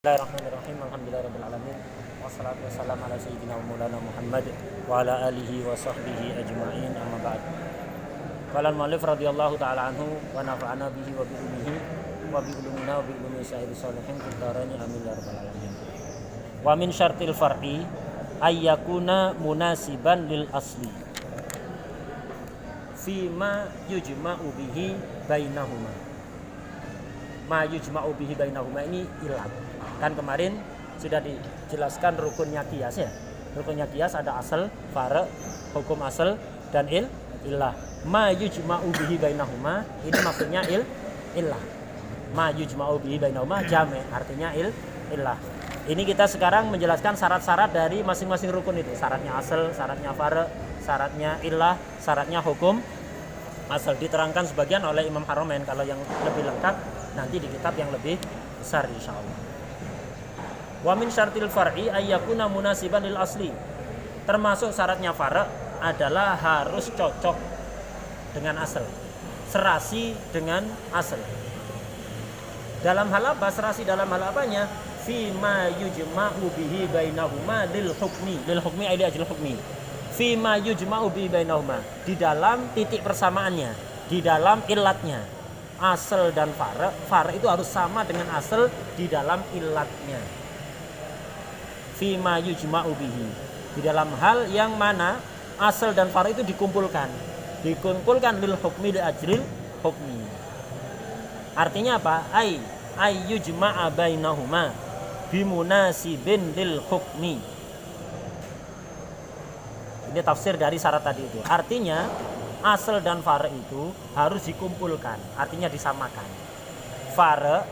Bismillahirrahmanirrahim. Alhamdulillahirabbil alamin. Wassalatu wassalamu ala sayyidina wa maulana Muhammad wa ala alihi wa sahbihi ajma'in. Amma ba'd. Qala al-mu'allif radhiyallahu ta'ala anhu wa nafa'ana bihi wa bi ulumihi wa bi ulumina wa bi ulumi sa'iri sholihin fid dharain amin ya rabbal alamin. Wa min syartil far'i ay yakuna munasiban lil asli fima yujma'u bihi bainahuma. Ma yujma'u bihi bainahuma ini ilat. Kan kemarin sudah dijelaskan rukunnya qiyas ya. Rukunnya qiyas ada asal, fara, hukum asal dan illah. Ma yujma'u bihi bainahuma ini maksudnya illah. Ma yujma'u bihi bainahuma jami' artinya illah. Ini kita sekarang menjelaskan syarat-syarat dari masing-masing rukun itu. Syaratnya asal, syaratnya fara, syaratnya illah, syaratnya hukum asal, diterangkan sebagian oleh Imam Haramain. Kalau yang lebih lengkap nanti di kitab yang lebih besar insyaallah. Wa min syartil far'i ay yakuna munasiban lil asli. Termasuk syaratnya far' adalah harus cocok dengan asal. Serasi dengan asal. Dalam hal apa? Serasi dalam hal apanya? Fi ma yujma'u bihi bainahuma lil hukmi. Lil hukmi ay li ajli hukmi. Fi ma yujma'u bihi bainahuma. Di dalam titik persamaannya, di dalam ilatnya. Asal dan far' itu harus sama dengan asal di dalam ilatnya. Fima yujma'u bihi, di dalam hal yang mana asal dan far' itu dikumpulkan lil hukmi li ajril hukmi. Artinya apa? Ay yujma'a bainahuma bimunasibin lil hukmi. Ini tafsir dari syarat tadi itu. Artinya asal dan far' itu harus dikumpulkan, artinya disamakan. Far'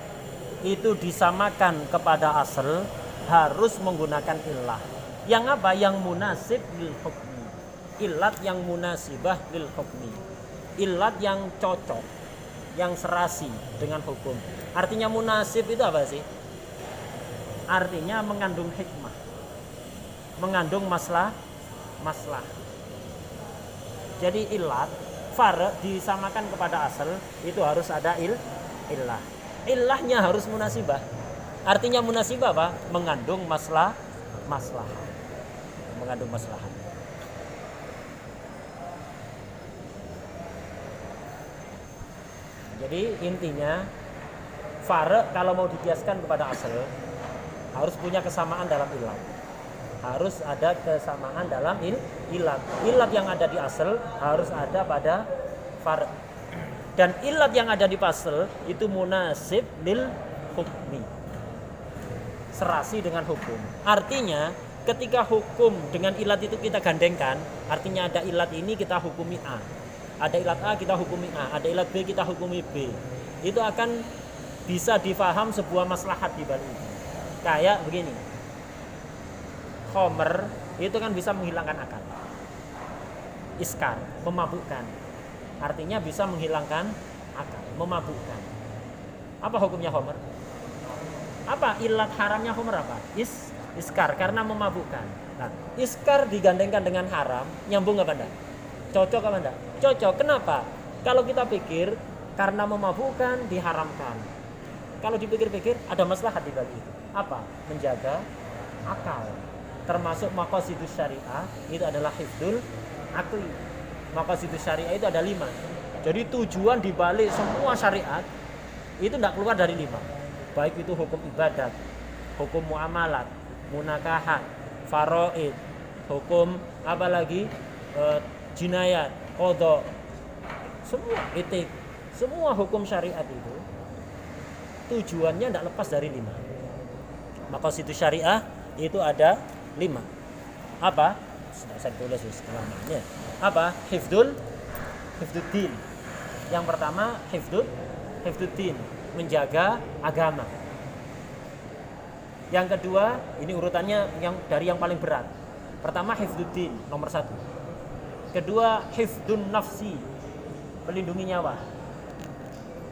itu disamakan kepada asal harus menggunakan illah. Yang apa? Yang munasib lil hukmi. Illat yang munasibah lil hukmi. Illat yang cocok, yang serasi dengan hukum. Artinya munasib itu apa sih? Artinya mengandung hikmah, mengandung masalah. Jadi illat, far' disamakan kepada asal itu harus ada illah. Illahnya harus munasibah. Artinya munasibah apa? Mengandung masalah. Mengandung maslahat. Jadi intinya far' kalau mau dikiaskan kepada asal harus punya kesamaan dalam ilat. Harus ada kesamaan dalam ilat. Ilat yang ada di asal harus ada pada far'. Dan ilat yang ada di asal itu munasib lil hukmi. Serasi dengan hukum. Artinya ketika hukum dengan ilat itu kita gandengkan, artinya ada ilat ini kita hukumi A. Ada ilat A kita hukumi A, ada ilat B kita hukumi B. Itu akan bisa difaham sebuah maslahat di balik itu. Kayak begini. Khomer itu kan bisa menghilangkan akal. Iskar, memabukkan. Artinya bisa menghilangkan akal, memabukkan. Apa hukumnya khomer? Apa ilat haramnya khomer apa? Iskar, karena memabukkan. Nah, iskar digandengkan dengan haram, nyambung apa enggak? Cocok apa enggak? Cocok. Kenapa? Kalau kita pikir karena memabukkan diharamkan. Kalau dipikir-pikir ada maslahat di balik itu. Apa? Menjaga akal. Termasuk maqasidus syariah itu adalah hifdzul aqli. Maqasidus syariah itu ada 5. Jadi tujuan di balik semua syariat itu enggak keluar dari 5. Baik itu hukum ibadat, hukum muamalat, munakahat, faraid, hukum apa lagi, jinayat, qada, semua etik, semua hukum syariat itu tujuannya tidak lepas dari 5. Maqasidus syariah itu ada 5. Apa? Sudah saya tulis kelamannya. Apa? Hifdzuddin. Yang pertama hifdzuddin, menjaga agama. Yang kedua, ini urutannya dari yang paling berat. Pertama hifdzuddin, nomor 1. Kedua hifdzun nafsi, melindungi nyawa.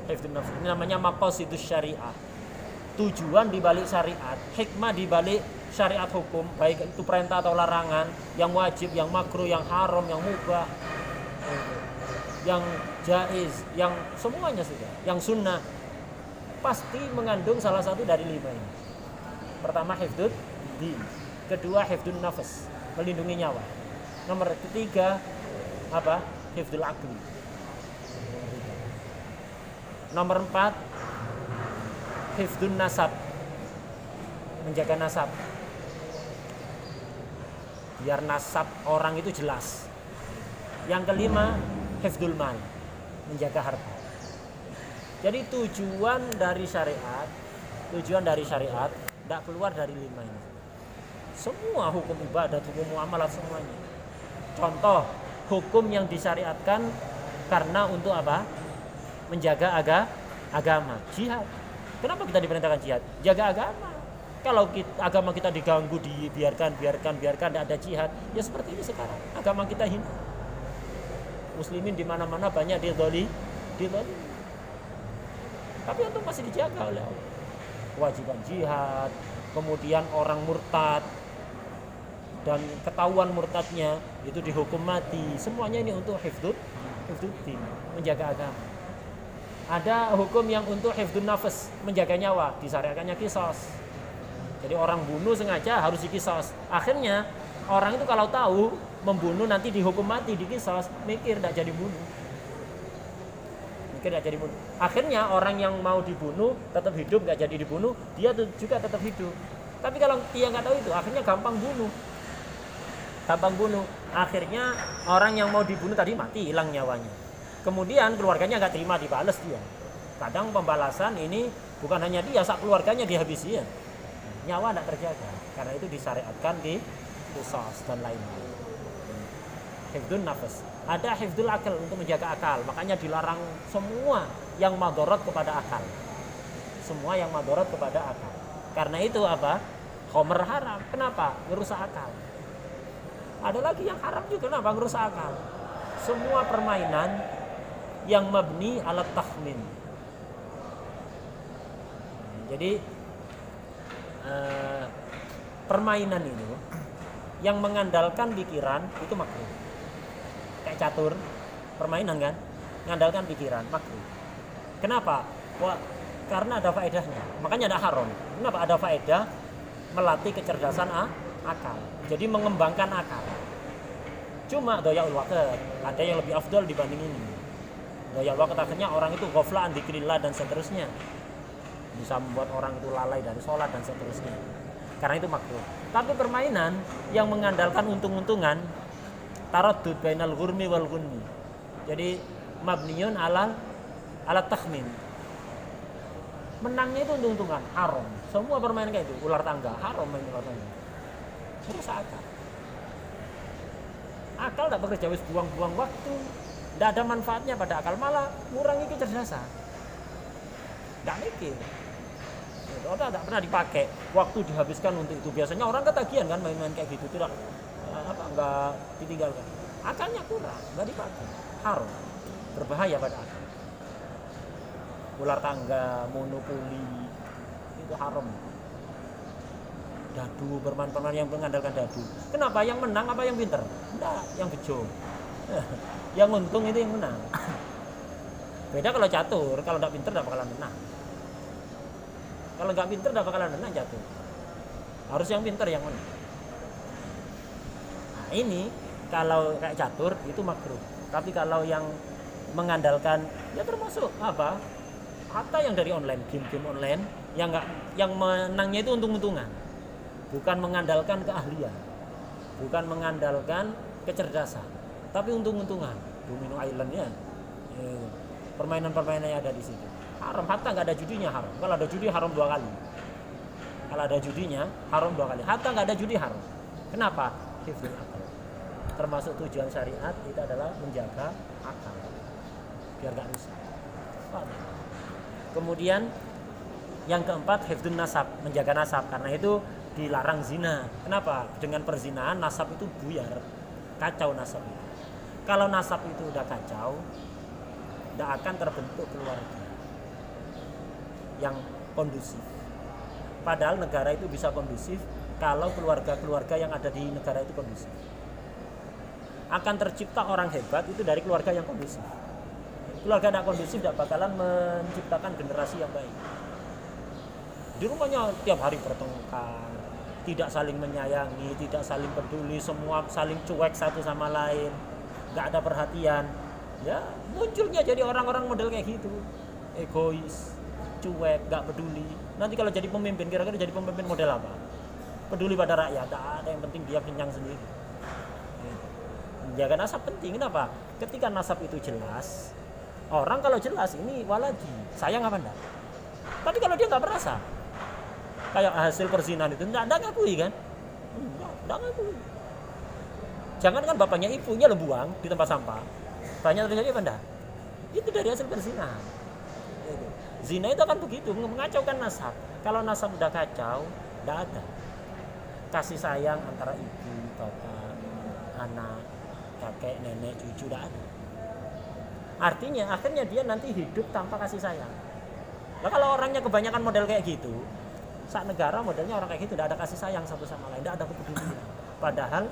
Hifdzun nafsi ini namanya maqasidus syariah. Tujuan di balik syariat, hikmah di balik syariat hukum, baik itu perintah atau larangan, yang wajib, yang makruh, yang haram, yang mubah, yang jaiz, yang semuanya sudah, yang sunnah, pasti mengandung salah satu dari 5 ini. Pertama hifdzud din, kedua hifdzun nafas, melindungi nyawa. Nomor ketiga apa? Hifdzul aqli. Nomor 4 hifdzun nasab, menjaga nasab. Biar nasab orang itu jelas. Yang kelima hifdzul mal, menjaga harta. Jadi tujuan dari syariat tidak keluar dari 5 ini. Semua hukum ibadat, hukum muamalah semuanya. Contoh hukum yang disyariatkan karena untuk apa? Menjaga agama, jihad. Kenapa kita diperintahkan jihad? Jaga agama. Kalau agama kita diganggu, dibiarkan, tidak ada jihad, ya seperti ini sekarang. Agama kita hina. Muslimin di mana-mana banyak didolimi. Tapi itu masih dijaga oleh Allah. Kewajiban jihad, kemudian orang murtad dan ketahuan murtadnya itu dihukum mati. Semuanya ini untuk hifdzuddin, menjaga agama. Ada hukum yang untuk hifdzun nafas, menjaga nyawa, disyariatkannya qisas. Jadi orang bunuh sengaja harus diqisas. Akhirnya orang itu kalau tahu membunuh nanti dihukum mati, diqisas, mikir tidak jadi bunuh. Akhirnya orang yang mau dibunuh tetap hidup, nggak jadi dibunuh, dia juga tetap hidup. Tapi kalau dia nggak tahu itu, akhirnya gampang bunuh. Akhirnya orang yang mau dibunuh tadi mati, hilang nyawanya. Kemudian keluarganya nggak terima, dibalas dia. Kadang pembalasan ini bukan hanya dia, sak keluarganya dihabisi ya. Nyawa tidak terjaga. Karena itu disyariatkan di qisas dan lain-lain. Hifdzun nafas. Ada hifdzul akal untuk menjaga akal. Makanya dilarang semua yang madharat kepada akal. Karena itu apa? Khamr haram. Kenapa? Ngerusak akal. Ada lagi yang haram juga. Kenapa? Ngerusak akal. Semua permainan yang mabni ala takhmin. Jadi permainan itu yang mengandalkan pikiran itu makruh. Kayak catur, permainan kan, mengandalkan pikiran, makruh. Kenapa? Karena ada faedahnya. Makanya ada haram. Kenapa? Ada faedah melatih kecerdasan akal. Jadi mengembangkan akal. Cuma doyaul waqt, ada yang lebih afdal dibanding ini. Doyaul waqt akhirnya orang itu ghaflah an dzikrillah dan seterusnya. Bisa membuat orang itu lalai dari sholat dan seterusnya. Karena itu makruh. Tapi permainan yang mengandalkan untung-untungan, taraddud bainal ghurmi wal ghunmi. Jadi mabniun ala takhmin. Menangnya itu untung-untungan, haram. Semua permainan kayak itu, ular tangga, haram main ular tangga. Merusak akal. Akal tidak bekerja, wis buang-buang waktu, tidak ada manfaatnya pada akal, malah ngurangi kecerdasan. Tidak mikir. Otak tidak pernah dipakai, waktu dihabiskan untuk itu. Biasanya orang ketagihan kan main-main kayak gitu, tidak enggak ditinggalkan. Akalnya kurang, enggak dipakai. Haram, berbahaya pada akal. Ular tangga, monopoli, itu haram. Dadu, permainan yang mengandalkan dadu. Kenapa? Yang menang apa yang pinter? Enggak, yang bejo. Yang untung itu yang menang. Beda kalau catur, kalau enggak pinter enggak bakalan menang. Kalau enggak pinter enggak bakalan menang catur. Harus yang pinter yang menang. Nah, ini kalau kayak catur itu makruh. Tapi kalau yang mengandalkan ya termasuk apa? Hatta yang dari online, game-game online yang menangnya itu untung-untungan. Bukan mengandalkan keahlian, bukan mengandalkan kecerdasan, tapi untung-untungan. Domino Island ya, permainan-permainan yang ada di situ. Haram, hatta nggak ada judinya haram. Kalau ada judi haram 2 kali. Kalau ada judinya haram 2 kali. Hatta nggak ada judi haram. Kenapa? Hifdzul akal. Termasuk tujuan syariat itu adalah menjaga akal biar nggak rusak. Kemudian yang keempat hifdzun nasab, menjaga nasab. Karena itu dilarang zina. Kenapa? Dengan perzinahan nasab itu buyar, kacau nasab itu. Kalau nasab itu udah kacau, tidak akan terbentuk keluarga yang kondusif. Padahal negara itu bisa kondusif kalau keluarga-keluarga yang ada di negara itu kondusif. Akan tercipta orang hebat itu dari keluarga yang kondusif. Keluarga tidak kondusif tidak bakalan menciptakan generasi yang baik. Di rumahnya tiap hari bertengkar, tidak saling menyayangi, tidak saling peduli, semua saling cuek satu sama lain, nggak ada perhatian. Ya munculnya jadi orang-orang model kayak gitu, egois, cuek, nggak peduli. Nanti kalau jadi pemimpin, kira-kira jadi pemimpin model apa? Peduli pada rakyat, tak ada, yang penting dia kenyang sendiri. Menjaga nasab penting, kenapa? Ketika nasab itu jelas, orang kalau jelas ini waladi, sayang apa enggak? Tapi kalau dia nggak merasa, kayak hasil perzinahan itu enggak ngakui kan? Enggak ngakui. Jangan kan bapaknya ibunya lo buang di tempat sampah, banyak terjadi apa enggak? Itu dari hasil perzinahan. Zina itu akan begitu, mengacaukan nasab. Kalau nasab udah kacau, enggak ada kasih sayang antara ibu, bapak, anak, kakek, nenek, cucu, enggak ada. Artinya akhirnya dia nanti hidup tanpa kasih sayang. Nah kalau orangnya kebanyakan model kayak gitu, saat negara modelnya orang kayak gitu, tidak ada kasih sayang satu sama lain, tidak ada kepedulian. Padahal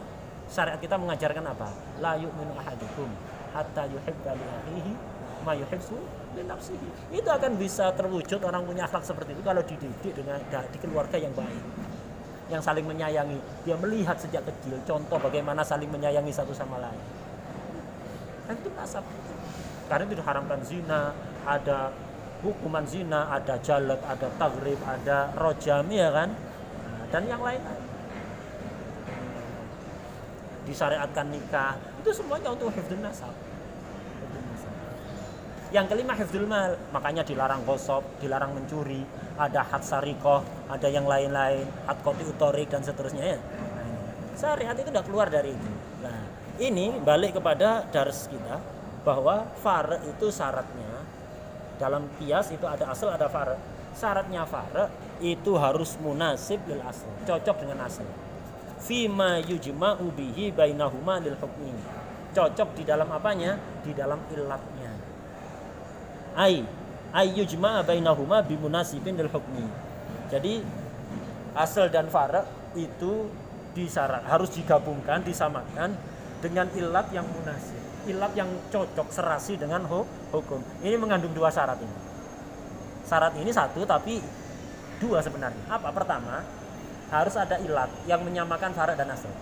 syariat kita mengajarkan apa? La yu'minu ahadukum hatta yuhibba li akhihi ma yuhibbu li nafsihi. Itu akan bisa terwujud orang punya akhlak seperti itu kalau dididik dengan di keluarga yang baik, yang saling menyayangi. Dia melihat sejak kecil contoh bagaimana saling menyayangi satu sama lain. Dan itu nasab. Karena itu diharamkan zina, ada hukuman zina, ada jalad, ada tagrib, ada rojam, ya kan, dan yang lain-lain. Disyariatkan nikah, itu semuanya untuk hifdzun nasab. Yang kelima hifdzul mal, makanya dilarang gosop, dilarang mencuri, ada had sarikoh, ada yang lain-lain, had qati utorik dan seterusnya ya. Syariat itu tidak keluar dari itu. Nah, ini balik kepada dars kita bahwa far itu syaratnya dalam qiyas itu ada asal ada far. Syaratnya far itu harus munasib lil asl, cocok dengan asal. Fima yujma'u bihi bainahuma lil hukmi. Cocok di dalam apanya? Di dalam ilatnya. Ai yujma'a bainahuma bimunasibin lil hukmi. Jadi asal dan far itu disyarat harus digabungkan, disamakan dengan ilat yang munasib, ilat yang cocok serasi dengan hukum. Ini mengandung dua syarat ini. Syarat ini satu tapi dua sebenarnya. Apa? Pertama, harus ada ilat yang menyamakan far dan asal.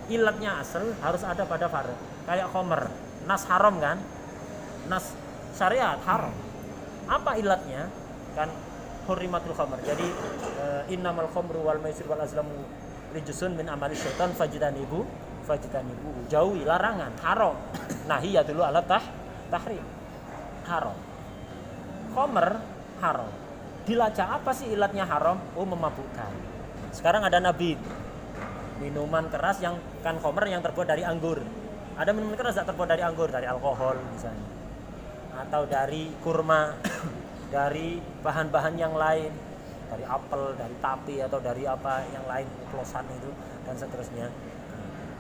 Ilatnya asal harus ada pada far. Kayak khomer, nas haram kan? Nas syariat haram. Apa ilatnya? Kan hurrimatul khomer. Jadi innamal khomru wal maisir wal azlamu rijsun min amali syaitan fajtanibu, jauhi, larangan, haram. Nahi ya dulu ala tahrim, haram. Khomer haram. Dilacak apa sih ilatnya haram? Oh, memabukkan. Sekarang ada nabid, minuman keras yang kan khomer yang terbuat dari anggur. Ada minuman keras yang terbuat dari anggur, dari alkohol misalnya, atau dari kurma, dari bahan-bahan yang lain, dari apel, dari tapi, atau dari apa yang lain, oplosan itu dan seterusnya.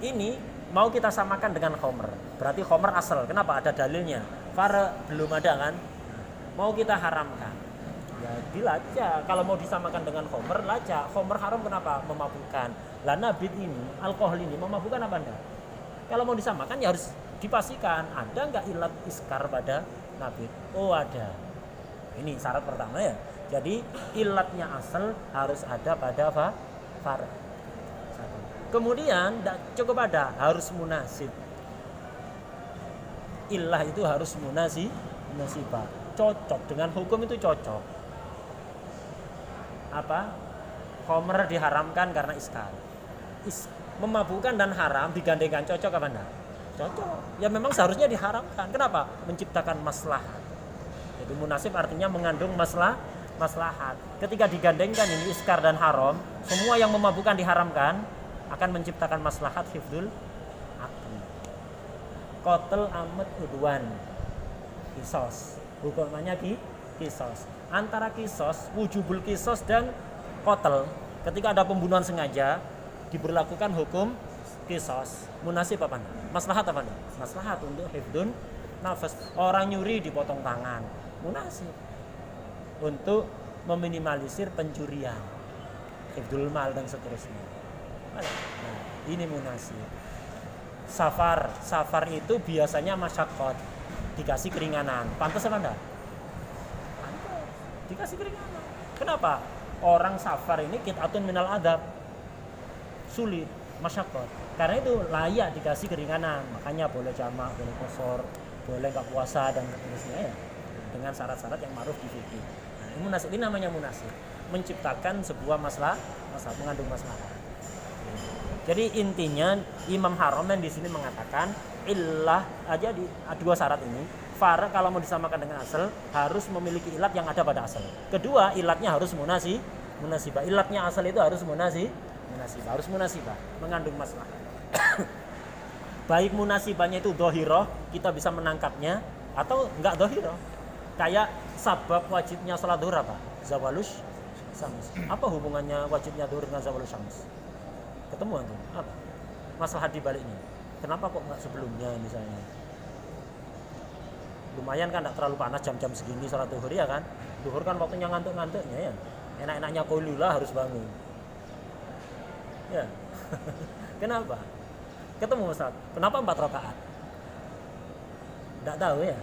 Ini mau kita samakan dengan khomer, berarti khomer asal. Kenapa? Ada dalilnya. Far belum ada kan? Mau kita haramkan, ya dilacak. Kalau mau disamakan dengan khomer, lacak. Khomer haram kenapa? Memabukkan. Lah nabid ini, alkohol ini memabukkan apa enggak? Kalau mau disamakan ya harus dipastikan ada enggak ilat iskar pada nabid. Oh ada. Ini syarat pertama ya. Jadi ilatnya asal harus ada pada far. Kemudian tidak cukup ada, harus munasib. Ilah itu harus munasibah, cocok dengan hukum itu cocok. Apa? Khomer diharamkan karena iskar. Memabukkan dan haram digandengkan, cocok apa enggak? Cocok. Ya memang seharusnya diharamkan. Kenapa? Menciptakan maslahat. Jadi munasib artinya mengandung maslahat. Ketika digandengkan ini iskar dan haram, semua yang memabukkan diharamkan, akan menciptakan maslahat hifdzul aqli. Qatl amat udwan, kisos. Hukumannya kisos. Antara kisos, wujubul kisos dan qatl. Ketika ada pembunuhan sengaja, diberlakukan hukum kisos. Munasib apa? Maslahat apa? Maslahat untuk hifdzun nafas. Orang nyuri dipotong tangan. Munasib untuk meminimalisir pencurian, hifdzul mal dan seterusnya. Nah, ini munasib. Safar itu biasanya masyaqqat, dikasih keringanan. Pantas apa enggak? Pantas. Dikasih keringanan. Kenapa? Orang safar ini qit'atun minal adab. Sulit, masyaqqat. Karena itu layak dikasih keringanan. Makanya boleh jamak, boleh qashar, boleh enggak puasa dan seterusnya ya. Dengan syarat-syarat yang ma'ruf di fikih. Nah, ini namanya munasib. Menciptakan sebuah masalah mengandung masalah. Jadi intinya Imam Haramain di sini mengatakan illah aja di dua syarat ini. Far kalau mau disamakan dengan asal harus memiliki ilat yang ada pada asal. Kedua, ilatnya harus munasibah. Ilatnya asal itu harus munasibah, mengandung masalah. Baik munasibahnya itu dohiroh, kita bisa menangkapnya, atau enggak dohiroh. Kayak sabab wajibnya salat zuhur apa? Zawalus syams. Apa hubungannya wajibnya zuhur dengan zawalus syams? Ketemu tuh. Apa? Masalah di baliknya. Kenapa kok enggak sebelumnya misalnya? Lumayan kan enggak terlalu panas jam-jam segini salat zuhur ya kan? Zuhur kan waktunya ngantuk-ngantuknya ya. Enak-enaknya qailula harus bangun. Ya. Kenapa? Ketemu Ustaz. Kenapa 4 rakaat? Enggak tahu ya.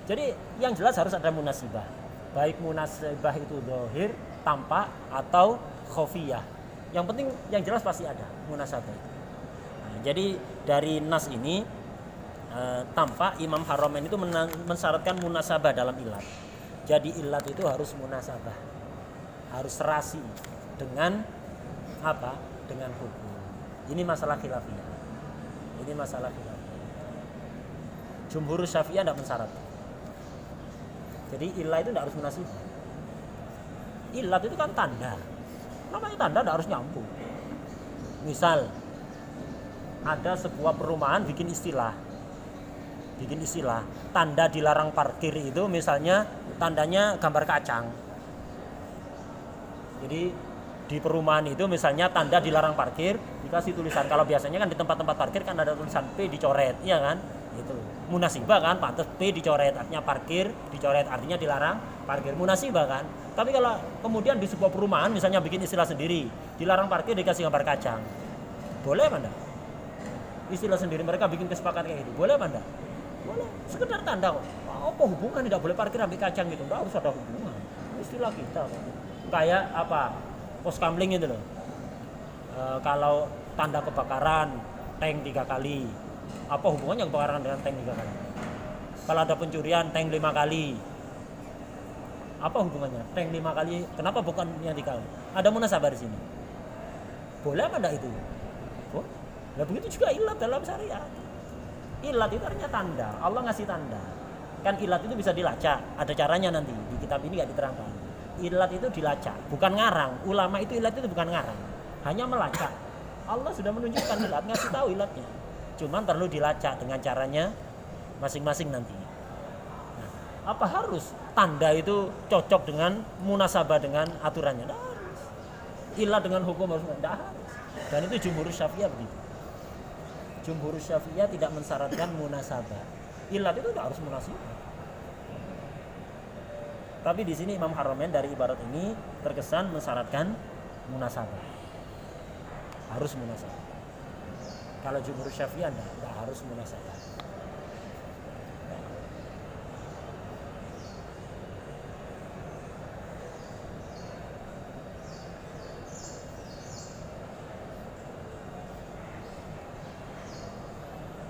Jadi yang jelas harus ada munasibah. Baik munasibah itu zahir, tampak atau khafiyah. Yang penting yang jelas pasti ada munasabah. Nah, jadi dari nas ini tampak Imam Haramain itu mensyaratkan munasabah dalam ilat. Jadi ilat itu harus munasabah, harus serasi dengan apa? Dengan hukum. Ini masalah khilafiyah. Jumhur Syafi'iyah tidak mensyaratkan. Jadi ilat itu tidak harus munasibah. Ilat itu kan tanda. Namanya tanda tidak harus nyambung. Misal ada sebuah perumahan bikin istilah tanda dilarang parkir itu misalnya tandanya gambar kacang. Jadi di perumahan itu misalnya tanda dilarang parkir dikasih tulisan. Kalau biasanya kan di tempat-tempat parkir kan ada tulisan P dicoret, iya kan? Itu munasibah kan, pantas P dicoret artinya parkir, dicoret artinya dilarang parkir, munasibah kan. Tapi kalau kemudian di sebuah perumahan misalnya bikin istilah sendiri, dilarang parkir dikasih gambar kacang, boleh apa enggak? Istilah sendiri mereka bikin kesepakatan kayak gitu, boleh apa enggak? Boleh, sekedar tanda kok. Apa hubungan tidak boleh parkir ambil kacang gitu? Enggak harus ada hubungan. Istilah kita kok. Kayak apa? Pos kamling itu loh. Kalau tanda kebakaran tank 3 kali. Apa hubungannya kebakaran dengan tank 3 kali? Kalau ada pencurian tank 5 kali. Apa hubungannya? Tank 5 kali. Kenapa bukan yang 3 kali? Ada munasabah di sini. Boleh apa enggak itu? Oh, nah begitu juga ilat dalam syariat. Ilat itu artinya tanda. Allah ngasih tanda. Kan ilat itu bisa dilacak. Ada caranya nanti. Di kitab ini enggak diterangkan. Ilat itu dilacak, bukan ngarang. Ulama itu ilat itu bukan ngarang. Hanya melacak. Allah sudah menunjukkan ilat, ngasih tahu ilatnya. Cuman perlu dilacak dengan caranya masing-masing nanti. Nah, apa harus tanda itu cocok dengan munasabah dengan aturannya? Tidak harus. Ilat dengan hukum harus tidak harus. Dan itu jumhur Syafi'iyah begitu. Jumhur Syafi'iyah tidak mensyaratkan munasabah. Ilat itu tidak harus munasabah. Tapi di sini Imam Haramain dari ibarat ini terkesan mensyaratkan munasabah. Harus munasabah. Kalau jumhur Syafi'iyah tidak harus munasabah.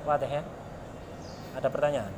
Wadah ya? Ada pertanyaan?